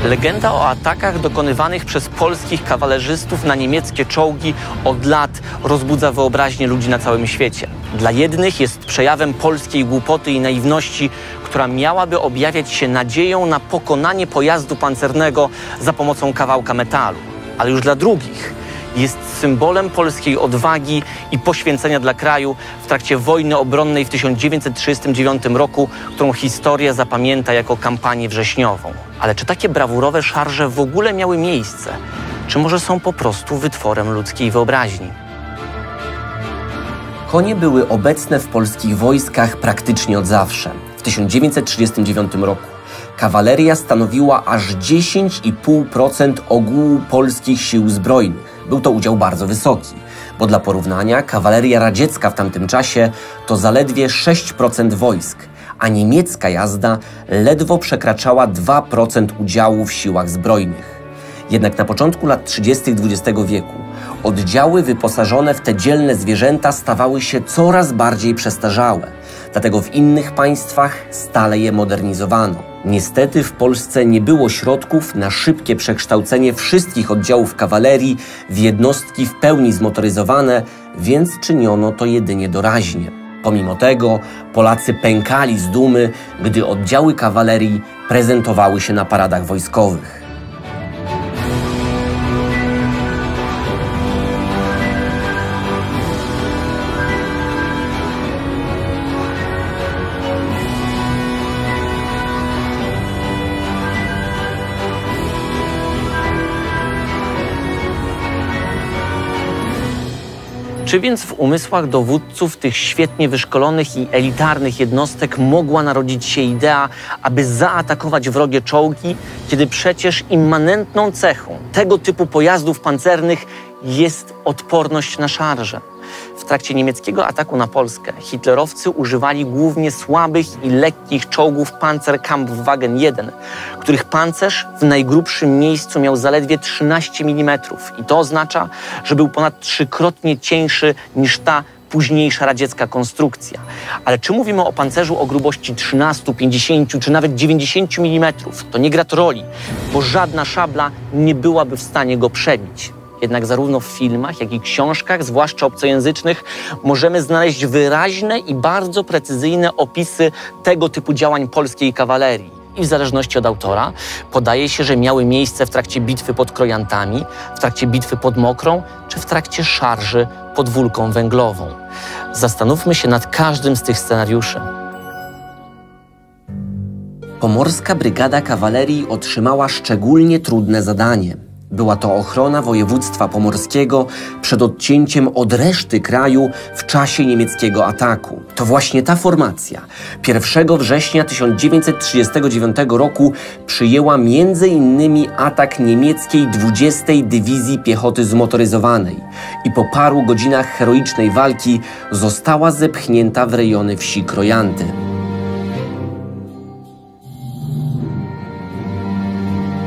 Legenda o atakach dokonywanych przez polskich kawalerzystów na niemieckie czołgi od lat rozbudza wyobraźnię ludzi na całym świecie. Dla jednych jest przejawem polskiej głupoty i naiwności, która miałaby objawiać się nadzieją na pokonanie pojazdu pancernego za pomocą kawałka metalu. Ale już dla drugich jest symbolem polskiej odwagi i poświęcenia dla kraju w trakcie wojny obronnej w 1939 roku, którą historia zapamięta jako kampanię wrześniową. Ale czy takie brawurowe szarże w ogóle miały miejsce? Czy może są po prostu wytworem ludzkiej wyobraźni? Konie były obecne w polskich wojskach praktycznie od zawsze. W 1939 roku kawaleria stanowiła aż 10,5% ogółu polskich sił zbrojnych. Był to udział bardzo wysoki, bo dla porównania kawaleria radziecka w tamtym czasie to zaledwie 6% wojsk, a niemiecka jazda ledwo przekraczała 2% udziału w siłach zbrojnych. Jednak na początku lat 30. XX wieku oddziały wyposażone w te dzielne zwierzęta stawały się coraz bardziej przestarzałe. Dlatego w innych państwach stale je modernizowano. Niestety w Polsce nie było środków na szybkie przekształcenie wszystkich oddziałów kawalerii w jednostki w pełni zmotoryzowane, więc czyniono to jedynie doraźnie. Pomimo tego Polacy pękali z dumy, gdy oddziały kawalerii prezentowały się na paradach wojskowych. Czy więc w umysłach dowódców tych świetnie wyszkolonych i elitarnych jednostek mogła narodzić się idea, aby zaatakować wrogie czołgi, kiedy przecież immanentną cechą tego typu pojazdów pancernych jest odporność na szarże? W trakcie niemieckiego ataku na Polskę hitlerowcy używali głównie słabych i lekkich czołgów Panzerkampfwagen 1, których pancerz w najgrubszym miejscu miał zaledwie 13 mm. I to oznacza, że był ponad 3-krotnie cieńszy niż ta późniejsza radziecka konstrukcja. Ale czy mówimy o pancerzu o grubości 13, 50 czy nawet 90 mm, to nie gra roli, bo żadna szabla nie byłaby w stanie go przebić. Jednak zarówno w filmach, jak i książkach, zwłaszcza obcojęzycznych, możemy znaleźć wyraźne i bardzo precyzyjne opisy tego typu działań polskiej kawalerii. I w zależności od autora podaje się, że miały miejsce w trakcie bitwy pod Krojantami, w trakcie bitwy pod Mokrą, czy w trakcie szarży pod Wólką Węglową. Zastanówmy się nad każdym z tych scenariuszy. Pomorska Brygada Kawalerii otrzymała szczególnie trudne zadanie. Była to ochrona województwa pomorskiego przed odcięciem od reszty kraju w czasie niemieckiego ataku. To właśnie ta formacja 1 września 1939 roku przyjęła m.in. atak niemieckiej 20. Dywizji Piechoty Zmotoryzowanej i po paru godzinach heroicznej walki została zepchnięta w rejony wsi Krojanty.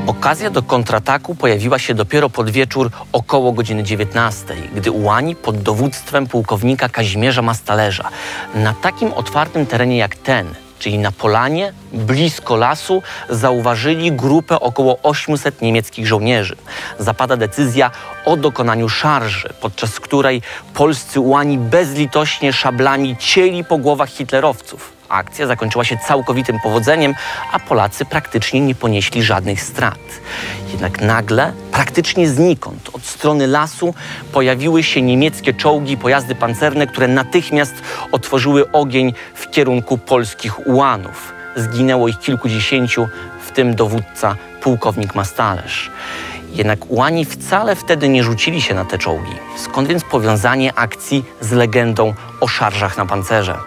Okazja do kontrataku pojawiła się dopiero pod wieczór około godziny 19, gdy ułani pod dowództwem pułkownika Kazimierza Mastalerza na takim otwartym terenie jak ten, czyli na polanie, blisko lasu, zauważyli grupę około 800 niemieckich żołnierzy. Zapada decyzja o dokonaniu szarży, podczas której polscy ułani bezlitośnie szablami cięli po głowach hitlerowców. Akcja zakończyła się całkowitym powodzeniem, a Polacy praktycznie nie ponieśli żadnych strat. Jednak nagle, praktycznie znikąd, od strony lasu pojawiły się niemieckie czołgi i pojazdy pancerne, które natychmiast otworzyły ogień w kierunku polskich ułanów. Zginęło ich kilkudziesięciu, w tym dowódca pułkownik Mastalerz. Jednak ułani wcale wtedy nie rzucili się na te czołgi. Skąd więc powiązanie akcji z legendą o szarżach na pancerze?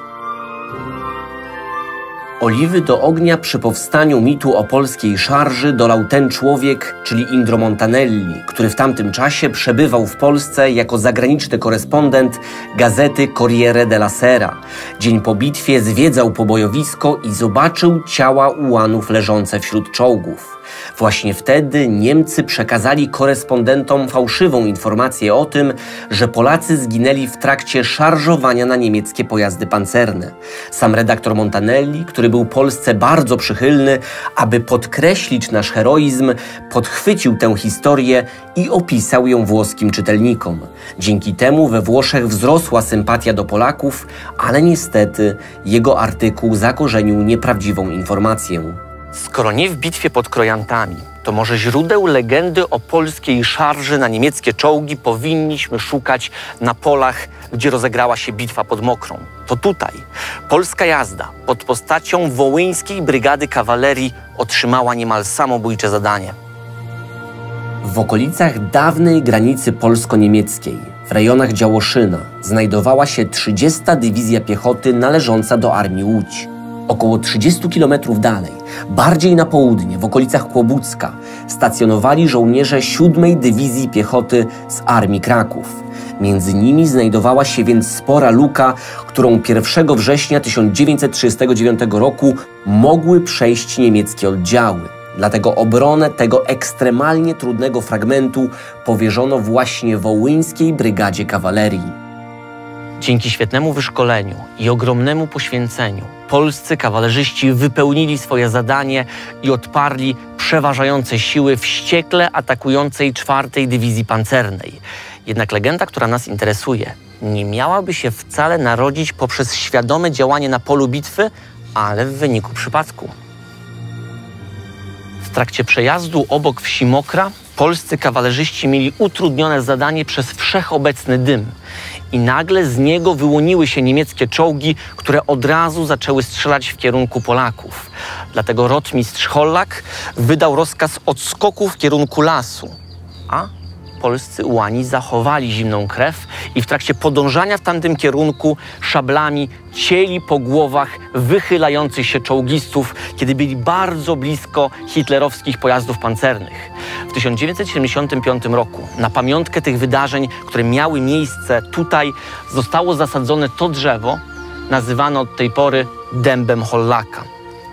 Oliwy do ognia przy powstaniu mitu o polskiej szarży dolał ten człowiek, czyli Indro Montanelli, który w tamtym czasie przebywał w Polsce jako zagraniczny korespondent gazety Corriere della Sera. Dzień po bitwie zwiedzał pobojowisko i zobaczył ciała ułanów leżące wśród czołgów. Właśnie wtedy Niemcy przekazali korespondentom fałszywą informację o tym, że Polacy zginęli w trakcie szarżowania na niemieckie pojazdy pancerne. Sam redaktor Montanelli, który był Polsce bardzo przychylny, aby podkreślić nasz heroizm, podchwycił tę historię i opisał ją włoskim czytelnikom. Dzięki temu we Włoszech wzrosła sympatia do Polaków, ale niestety jego artykuł zakorzenił nieprawdziwą informację. Skoro nie w bitwie pod Krojantami, to może źródeł legendy o polskiej szarży na niemieckie czołgi powinniśmy szukać na polach, gdzie rozegrała się bitwa pod Mokrą. To tutaj polska jazda pod postacią wołyńskiej brygady kawalerii otrzymała niemal samobójcze zadanie. W okolicach dawnej granicy polsko-niemieckiej, w rejonach Działoszyna, znajdowała się 30. Dywizja Piechoty należąca do Armii Łódź. Około 30 km dalej, bardziej na południe, w okolicach Kłobucka, stacjonowali żołnierze 7. Dywizji Piechoty z Armii Kraków. Między nimi znajdowała się więc spora luka, którą 1 września 1939 roku mogły przejść niemieckie oddziały. Dlatego obronę tego ekstremalnie trudnego fragmentu powierzono właśnie wołyńskiej brygadzie kawalerii. Dzięki świetnemu wyszkoleniu i ogromnemu poświęceniu polscy kawalerzyści wypełnili swoje zadanie i odparli przeważające siły wściekle atakującej 4. Dywizji Pancernej. Jednak legenda, która nas interesuje, nie miałaby się wcale narodzić poprzez świadome działanie na polu bitwy, ale w wyniku przypadku. W trakcie przejazdu obok wsi Mokra polscy kawalerzyści mieli utrudnione zadanie przez wszechobecny dym i nagle z niego wyłoniły się niemieckie czołgi, które od razu zaczęły strzelać w kierunku Polaków. Dlatego rotmistrz Hollak wydał rozkaz odskoku w kierunku lasu, a polscy ułani zachowali zimną krew i w trakcie podążania w tamtym kierunku szablami cieli po głowach wychylających się czołgistów, kiedy byli bardzo blisko hitlerowskich pojazdów pancernych. W 1975 roku na pamiątkę tych wydarzeń, które miały miejsce tutaj, zostało zasadzone to drzewo, nazywane od tej pory dębem Hollaka.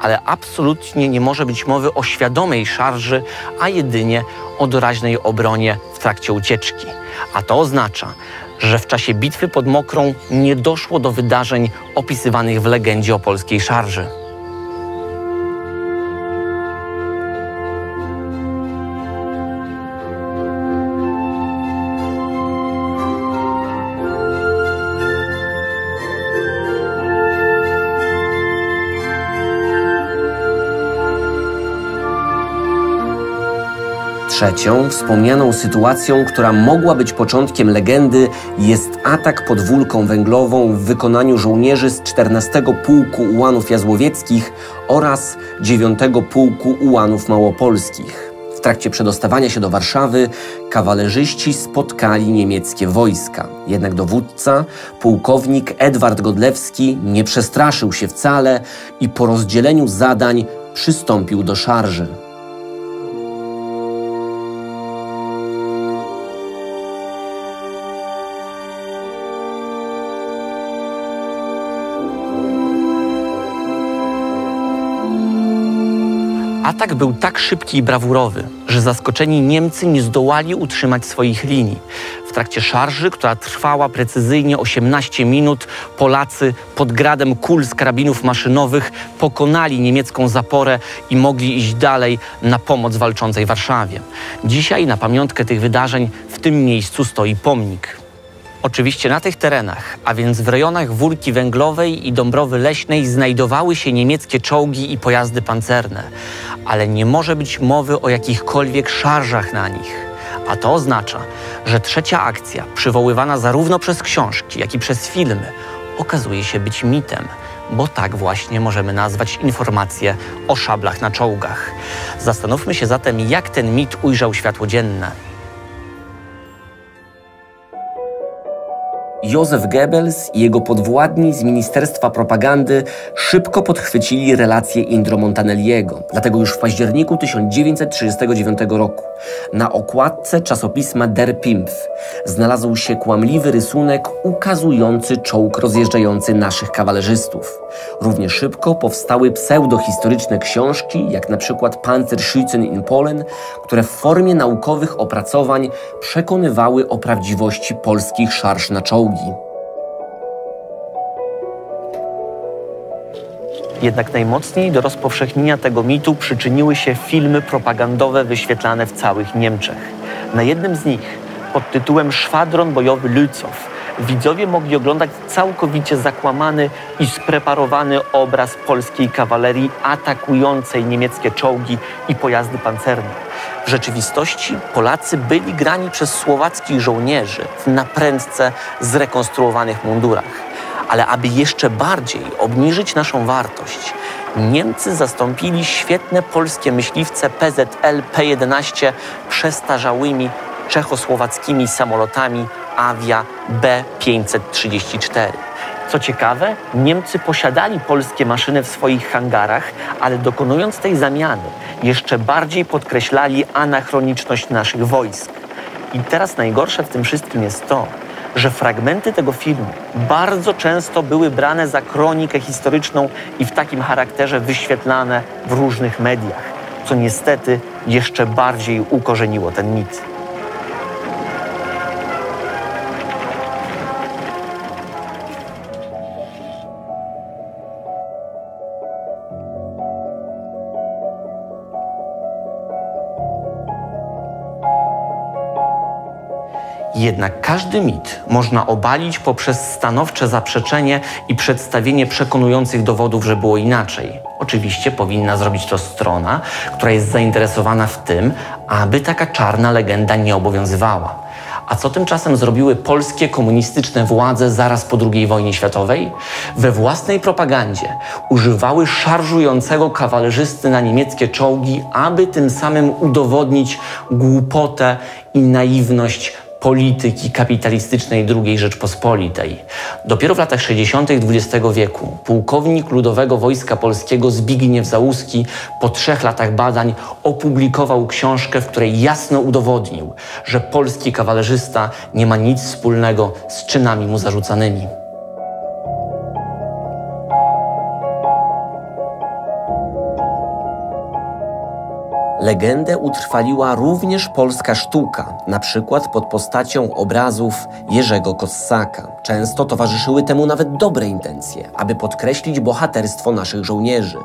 Ale absolutnie nie może być mowy o świadomej szarży, a jedynie o doraźnej obronie w trakcie ucieczki. A to oznacza, że w czasie bitwy pod Mokrą nie doszło do wydarzeń opisywanych w legendzie o polskiej szarży. Trzecią, wspomnianą sytuacją, która mogła być początkiem legendy, jest atak pod Wólką Węglową w wykonaniu żołnierzy z 14 Pułku Ułanów Jazłowieckich oraz 9 Pułku Ułanów Małopolskich. W trakcie przedostawania się do Warszawy kawalerzyści spotkali niemieckie wojska. Jednak dowódca, pułkownik Edward Godlewski, nie przestraszył się wcale i po rozdzieleniu zadań przystąpił do szarży. Atak był tak szybki i brawurowy, że zaskoczeni Niemcy nie zdołali utrzymać swoich linii. W trakcie szarży, która trwała precyzyjnie 18 minut, Polacy pod gradem kul z karabinów maszynowych pokonali niemiecką zaporę i mogli iść dalej na pomoc walczącej Warszawie. Dzisiaj na pamiątkę tych wydarzeń w tym miejscu stoi pomnik. Oczywiście na tych terenach, a więc w rejonach Wólki Węglowej i Dąbrowy Leśnej znajdowały się niemieckie czołgi i pojazdy pancerne, ale nie może być mowy o jakichkolwiek szarżach na nich. A to oznacza, że trzecia akcja, przywoływana zarówno przez książki, jak i przez filmy, okazuje się być mitem, bo tak właśnie możemy nazwać informacje o szablach na czołgach. Zastanówmy się zatem, jak ten mit ujrzał światło dzienne. Józef Goebbels i jego podwładni z Ministerstwa Propagandy szybko podchwycili relacje Indro Montanelliego. Dlatego już w październiku 1939 roku na okładce czasopisma Der Pimpf znalazł się kłamliwy rysunek ukazujący czołg rozjeżdżający naszych kawalerzystów. Równie szybko powstały pseudohistoryczne książki, jak na przykład Panzerschützen in Polen, które w formie naukowych opracowań przekonywały o prawdziwości polskich szarż na czołgi. Jednak najmocniej do rozpowszechnienia tego mitu przyczyniły się filmy propagandowe wyświetlane w całych Niemczech. Na jednym z nich, pod tytułem Szwadron bojowy Lützow, widzowie mogli oglądać całkowicie zakłamany i spreparowany obraz polskiej kawalerii atakującej niemieckie czołgi i pojazdy pancerne. W rzeczywistości Polacy byli grani przez słowackich żołnierzy w naprędce zrekonstruowanych mundurach. Ale aby jeszcze bardziej obniżyć naszą wartość, Niemcy zastąpili świetne polskie myśliwce PZL P-11 przestarzałymi czechosłowackimi samolotami Avia B-534. Co ciekawe, Niemcy posiadali polskie maszyny w swoich hangarach, ale dokonując tej zamiany, jeszcze bardziej podkreślali anachroniczność naszych wojsk. I teraz najgorsze w tym wszystkim jest to, że fragmenty tego filmu bardzo często były brane za kronikę historyczną i w takim charakterze wyświetlane w różnych mediach, co niestety jeszcze bardziej ukorzeniło ten mit. Jednak każdy mit można obalić poprzez stanowcze zaprzeczenie i przedstawienie przekonujących dowodów, że było inaczej. Oczywiście powinna zrobić to strona, która jest zainteresowana w tym, aby taka czarna legenda nie obowiązywała. A co tymczasem zrobiły polskie komunistyczne władze zaraz po II wojnie światowej? We własnej propagandzie używały szarżującego kawalerzysty na niemieckie czołgi, aby tym samym udowodnić głupotę i naiwność polityki kapitalistycznej II Rzeczpospolitej. Dopiero w latach 60. XX wieku pułkownik Ludowego Wojska Polskiego Zbigniew Załuski po 3 latach badań opublikował książkę, w której jasno udowodnił, że polski kawalerzysta nie ma nic wspólnego z czynami mu zarzucanymi. Legendę utrwaliła również polska sztuka, na przykład pod postacią obrazów Jerzego Kossaka. Często towarzyszyły temu nawet dobre intencje, aby podkreślić bohaterstwo naszych żołnierzy.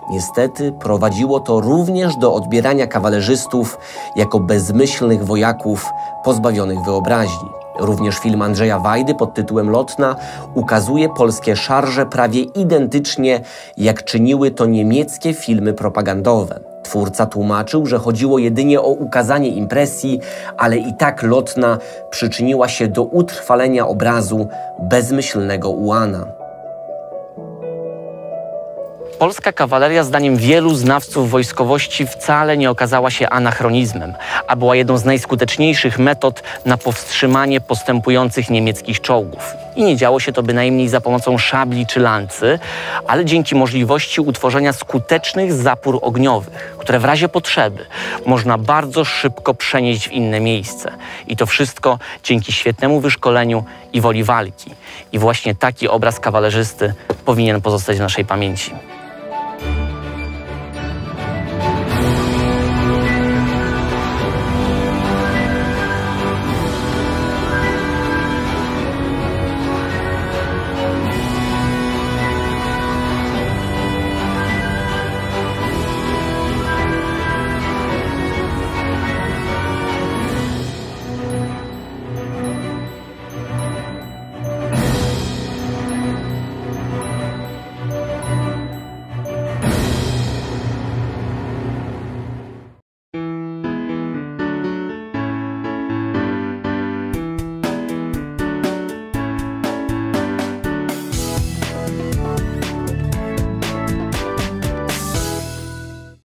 Niestety prowadziło to również do odbierania kawalerzystów jako bezmyślnych wojaków pozbawionych wyobraźni. Również film Andrzeja Wajdy pod tytułem Lotna ukazuje polskie szarże prawie identycznie, jak czyniły to niemieckie filmy propagandowe. Twórca tłumaczył, że chodziło jedynie o ukazanie impresji, ale i tak Lotna przyczyniła się do utrwalenia obrazu bezmyślnego ułana. Polska kawaleria, zdaniem wielu znawców wojskowości, wcale nie okazała się anachronizmem, a była jedną z najskuteczniejszych metod na powstrzymanie postępujących niemieckich czołgów. I nie działo się to bynajmniej za pomocą szabli czy lancy, ale dzięki możliwości utworzenia skutecznych zapór ogniowych, które w razie potrzeby można bardzo szybko przenieść w inne miejsce. I to wszystko dzięki świetnemu wyszkoleniu i woli walki. I właśnie taki obraz kawalerzysty powinien pozostać w naszej pamięci.